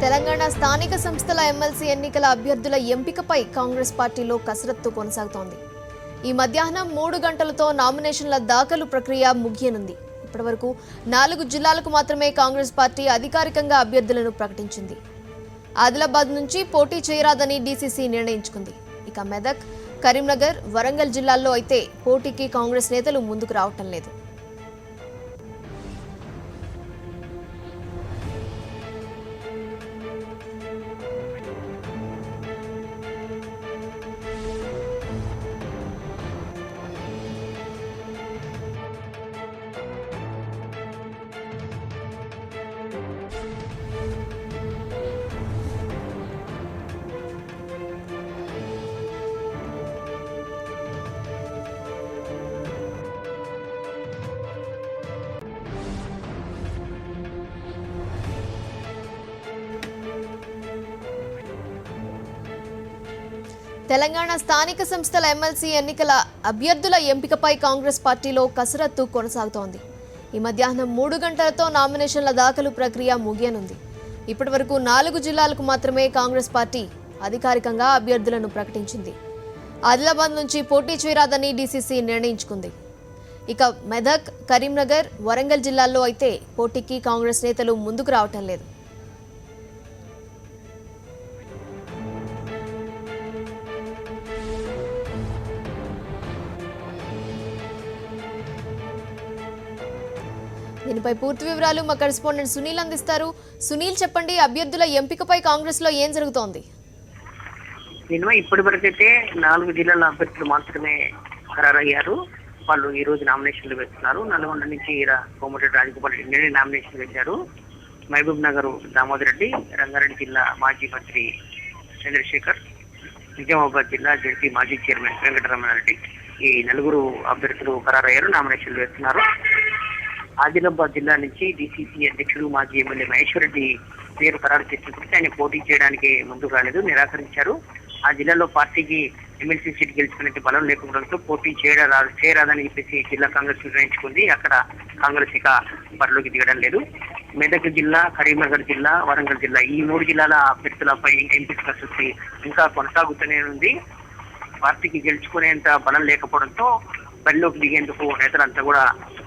తెలంగాణ స్థానిక సంస్థల ఎమ్మెల్సీ ఎన్నికల అభ్యర్థుల ఎంపికపై కాంగ్రెస్ పార్టీలో కసరత్తు కొనసాగుతోంది. ఈ మధ్యాహ్నం 3 గంటలతో నామినేషన్ల దాఖలు ప్రక్రియ ముగియనుంది. ఇప్పటివరకు 4 జిల్లాలకు మాత్రమే కాంగ్రెస్ పార్టీ అధికారికంగా అభ్యర్థులను ప్రకటించింది. ఆదిలాబాద్ నుంచి పోటీ చేయరాదని డీసీసీ నిర్ణయించుకుంది. ఇక మెదక్, కరీంనగర్, వరంగల్ జిల్లాల్లో అయితే పోటీకి కాంగ్రెస్ నేతలు ముందుకు రావటం లేదు. తెలంగాణ స్థానిక సంస్థల ఎమ్మెల్సీ ఎన్నికల అభ్యర్థుల ఎంపికపై కాంగ్రెస్ పార్టీలో కసరత్తు కొనసాగుతోంది. ఈ మధ్యాహ్నం 3 గంటలతో నామినేషన్ల దాఖలు ప్రక్రియ ముగియనుంది. ఇప్పటివరకు 4 జిల్లాలకు మాత్రమే కాంగ్రెస్ పార్టీ అధికారికంగా అభ్యర్థులను ప్రకటించింది. ఆదిలాబాద్ నుంచి పోటీ చేయరాదని డీసీసీ నిర్ణయించుకుంది. ఇక మెదక్, కరీంనగర్, వరంగల్ జిల్లాల్లో అయితే పోటీకి కాంగ్రెస్ నేతలు ముందుకు రావటం లేదు. దీనిపై పూర్తి వివరాలు మా కరెస్పాండెంట్ సునీల్ అందిస్తారు. సునీల్, చెప్పండి, అభ్యర్థుల ఎంపికపై కాంగ్రెస్ లో ఏం జరుగుతోంది? ఇప్పటి వరకైతే 4 జిల్లాల అభ్యర్థులు మాత్రమే ఖరారయ్యారు. వాళ్ళు ఈ రోజు నామినేషన్లు వేస్తున్నారు. నల్గొండ నుంచి కోమటిరెడ్డి రాజగోపాల్ రెడ్డి నామినేషన్ వేశారు. మహబూబ్ నగర్ దామోదర్ రెడ్డి, రంగారెడ్డి జిల్లా మాజీ మంత్రి చంద్రశేఖర్, నిజామాబాద్ జిల్లా జడ్పీ మాజీ చైర్మన్ వెంకటరమణారెడ్డి, ఈ 4 అభ్యర్థులు ఖరారయ్యారు, నామినేషన్లు వేస్తున్నారు. ఆదిలాబాద్ జిల్లా నుంచి డీసీసీ అధ్యక్షుడు మాజీ ఎమ్మెల్యే మహేశ్వర్ రెడ్డి పేరు ఖరారు చేసినప్పటికీ ఆయన పోటీ చేయడానికి ముందుకు రాలేదు, నిరాకరించారు. ఆ జిల్లాలో పార్టీకి ఎమ్మెల్సీ సీట్ గెలుచుకునే బలం లేకపోవడంతో పోటీ చేయరాదని చెప్పేసి జిల్లా కాంగ్రెస్ నిర్ణయించుకుంది. అక్కడ కాంగ్రెస్ ఇక బరిలోకి దిగడం లేదు. మెదక్ జిల్లా, కరీంనగర్ జిల్లా, వరంగల్ జిల్లా, ఈ 3 జిల్లాల అభ్యర్థులపై ఎంపీ కసరత్తు ఇంకా కొనసాగుతూనే ఉంది. పార్టీకి గెలుచుకునేంత బలం లేకపోవడంతో బరిలోకి దిగేందుకు నేతలంతా కూడా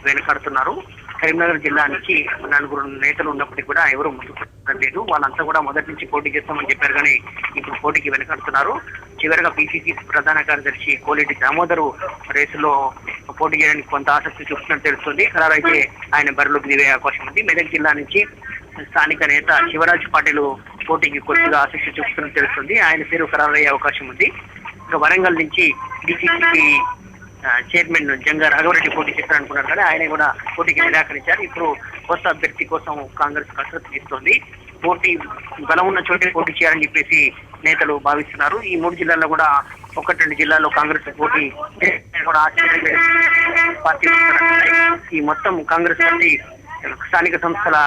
వెనుకడుతున్నారు. కరీంనగర్ జిల్లా నుంచి 4 నేతలు ఉన్నప్పటికీ కూడా ఎవరు ముందుకు లేదు. వాళ్ళంతా కూడా మొదటి నుంచి పోటీ చేస్తామని చెప్పారు, కానీ ఇప్పుడు పోటీకి వెనుకడుతున్నారు. చివరిగా పిసిసి ప్రధాన కార్యదర్శి కోలేటి దామోదరు రేసులో పోటీ చేయడానికి కొంత ఆసక్తి చూపుతున్నట్టు తెలుస్తుంది. ఖరారైతే ఆయన బరిలోకి దిగే అవకాశం ఉంది. మెదక్ జిల్లా నుంచి స్థానిక నేత శివరాజ్ పాటిల్ పోటీకి కొద్దిగా ఆసక్తి చూపుతున్నట్టు తెలుస్తుంది. ఆయన పేరు ఖరారయ్యే అవకాశం ఉంది. ఇంకా వరంగల్ నుంచి డిసిసి చైర్మన్ జంగా రాఘవరెడ్డి పోటీ చేస్తారనుకున్నారు, కానీ ఆయన కూడా పోటీకి నిరాకరించారు. ఇప్పుడు కొత్త అభ్యర్థి కోసం కాంగ్రెస్ కసరత్తు చేస్తోంది. పోటీ బలం ఉన్న చోటే పోటీ చేయాలని చెప్పేసి నేతలు భావిస్తున్నారు. ఈ 3 జిల్లాల్లో కూడా 1-2 జిల్లాల్లో కాంగ్రెస్ పోటీ కూడా పార్టీ ఈ మొత్తం కాంగ్రెస్ పార్టీ స్థానిక సంస్థల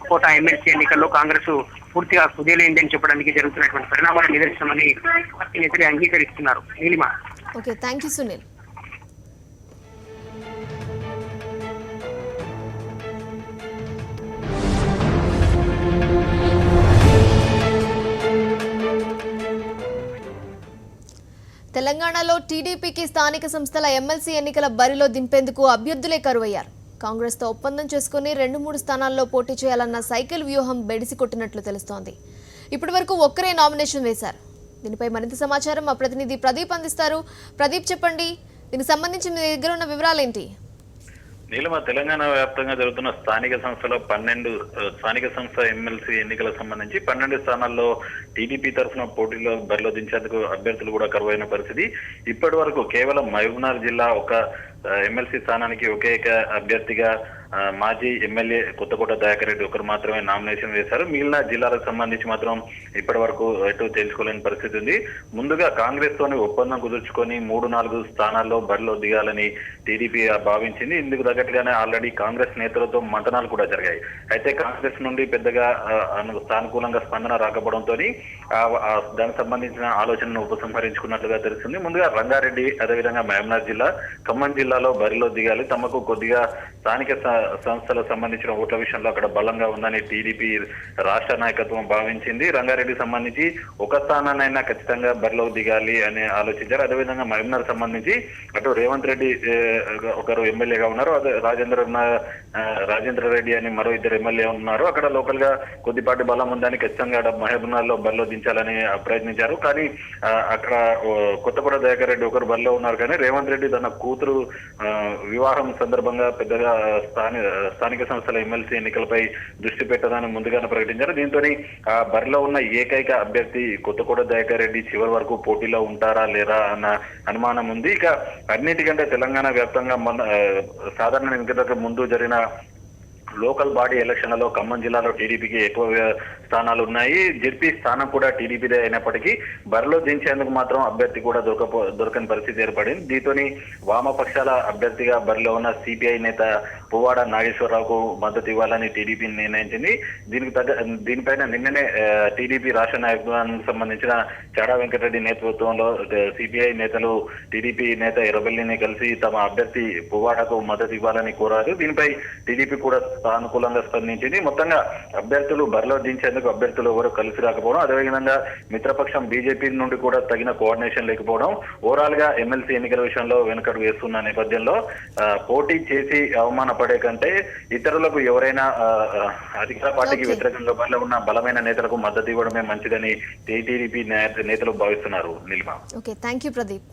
కోట ఎమ్మెల్సీ ఎన్నికల్లో కాంగ్రెస్ పూర్తిగా కుదేలైందని చెప్పడానికి జరుగుతున్నటువంటి పరిణామాల నిదర్శనమని పార్టీ నేతలు అంగీకరిస్తున్నారు. Neelima. Okay, thank you Sunil. తెలంగాణలో టీడీపీకి స్థానిక సంస్థల ఎమ్మెల్సీ ఎన్నికల బరిలో దింపేందుకు అభ్యర్థులే కరువయ్యారు. కాంగ్రెస్తో ఒప్పందం చేసుకుని 2-3 స్థానాల్లో పోటీ చేయాలన్న సైకిల్ వ్యూహం బెడిసి కొట్టినట్లు తెలుస్తోంది. ఇప్పటి వరకు ఒక్కరే నామినేషన్ వేశారు. దీనిపై మరింత సమాచారం మా ప్రతినిధి ప్రదీప్ అందిస్తారు. ప్రదీప్, చెప్పండి, దీనికి సంబంధించి మీ దగ్గర ఉన్న వివరాలేంటి? నీలమ, తెలంగాణ వ్యాప్తంగా జరుగుతున్న స్థానిక సంస్థల 12 స్థానిక సంస్థ ఎమ్మెల్సీ ఎన్నికలకు సంబంధించి 12 స్థానాల్లో టీడీపీ తరఫున పోటీలో బరిలో దించేందుకు అభ్యర్థులు కూడా కరువైన పరిస్థితి. ఇప్పటి వరకు కేవలం మహబూబ్నగర్ జిల్లా ఒక ఎమ్మెల్సీ స్థానానికి ఒకే అభ్యర్థిగా మాజీ ఎమ్మెల్యే కొత్తకోట దయాకర్ రెడ్డి ఒకరు మాత్రమే నామినేషన్ వేశారు. మిగిలిన జిల్లాలకు సంబంధించి మాత్రం ఇప్పటి వరకు ఎటు తెలుసుకోలేని పరిస్థితి ఉంది. ముందుగా కాంగ్రెస్ తోని ఒప్పందం కుదుర్చుకొని 3-4 స్థానాల్లో బరిలో దిగాలని టీడీపీ భావించింది. ఇందుకు తగ్గట్టుగానే ఆల్రెడీ కాంగ్రెస్ నేతలతో మంతనాలు కూడా జరిగాయి. అయితే కాంగ్రెస్ నుండి పెద్దగా సానుకూలంగా స్పందన రాకపోవడంతో దానికి సంబంధించిన ఆలోచనను ఉపసంహరించుకున్నట్లుగా తెలుస్తుంది. ముందుగా రంగారెడ్డి, అదేవిధంగా మహబూబ్నగర్ జిల్లా, ఖమ్మం జిల్లాలో బరిలో దిగాలి, తమకు కొద్దిగా స్థానిక సంస్థలకు సంబంధించిన ఓట్ల విషయంలో అక్కడ బలంగా ఉందని టీడీపీ రాష్ట్ర నాయకత్వం భావించింది. రంగారెడ్డికి సంబంధించి ఒక స్థానాన్నైనా ఖచ్చితంగా బరిలో దిగాలి అని ఆలోచించారు. అదేవిధంగా మహబూబ్నగర్ సంబంధించి అటు రేవంత్ రెడ్డి ఒకరు ఎమ్మెల్యేగా ఉన్నారు, అదే రాజేంద్ర రెడ్డి అని మరో ఇద్దరు ఎమ్మెల్యే ఉన్నారు. అక్కడ లోకల్ గా కొద్దిపాటి బలం ఉందని ఖచ్చితంగా మహబూబ్నగర్ లో బరిలో దించాలని ప్రయత్నించారు. కానీ అక్కడ కొత్తపూడ దయాకర్ రెడ్డి ఒకరు బరిలో ఉన్నారు. కానీ రేవంత్ రెడ్డి తన కూతురు వివాహం సందర్భంగా పెద్దగా స్థానిక సంస్థల ఎమ్మెల్సీ ఎన్నికలపై దృష్టి పెట్టదని ముందుగానే ప్రకటించారు. దీంతో ఆ బరిలో ఉన్న ఏకైక అభ్యర్థి కొత్తపూడ దయాకర్ రెడ్డి చివరి వరకు పోటీలో ఉంటారా లేరా అన్న అనుమానం ఉంది. ఇక అన్నిటికంటే తెలంగాణ వ్యాప్తంగా సాధారణ ఎన్నికలకు ముందు జరిగిన లోకల్ బాడీ ఎలక్షన్లలో ఖమ్మం జిల్లాలో టీడీపీకి ఎక్కువ స్థానాలు ఉన్నాయి. జెడ్పీ స్థానం కూడా టీడీపీదే అయినప్పటికీ బరిలో దించేందుకు మాత్రం అభ్యర్థి కూడా దొరకని పరిస్థితి ఏర్పడింది. దీంతో వామపక్షాల అభ్యర్థిగా బరిలో ఉన్న సిపిఐ నేత పువ్వాడ నాగేశ్వరరావుకు మద్దతు ఇవ్వాలని టీడీపీ నిర్ణయించింది. దీనిపైన నిన్ననే టీడీపీ రాష్ట్ర నాయకత్వానికి సంబంధించిన చాడా వెంకటరెడ్డి నేతృత్వంలో సిపిఐ నేతలు టీడీపీ నేత ఎర్రబెల్లిని కలిసి తమ అభ్యర్థి పువ్వాడకు మద్దతు ఇవ్వాలని కోరారు. దీనిపై టీడీపీ కూడా సానుకూలంగా స్పందించింది. మొత్తంగా అభ్యర్థులు బరిలో దించేందుకు అభ్యర్థులు ఎవరు కలిసి రాకపోవడం, అదేవిధంగా మిత్రపక్షం బీజేపీ నుండి కూడా తగిన కోఆర్డినేషన్ లేకపోవడం, ఓవరాల్ గా ఎమ్మెల్సీ ఎన్నికల విషయంలో వెనుకడు వేస్తున్న నేపథ్యంలో పోటీ చేసి అవమానపడే కంటే ఇతరులకు ఎవరైనా అధికార పార్టీకి వ్యతిరేకంగా బరిలో ఉన్న బలమైన నేతలకు మద్దతు ఇవ్వడమే మంచిదని టీడీపీ నేతలు భావిస్తున్నారు. Neelima. Okay, thank you Pradeep.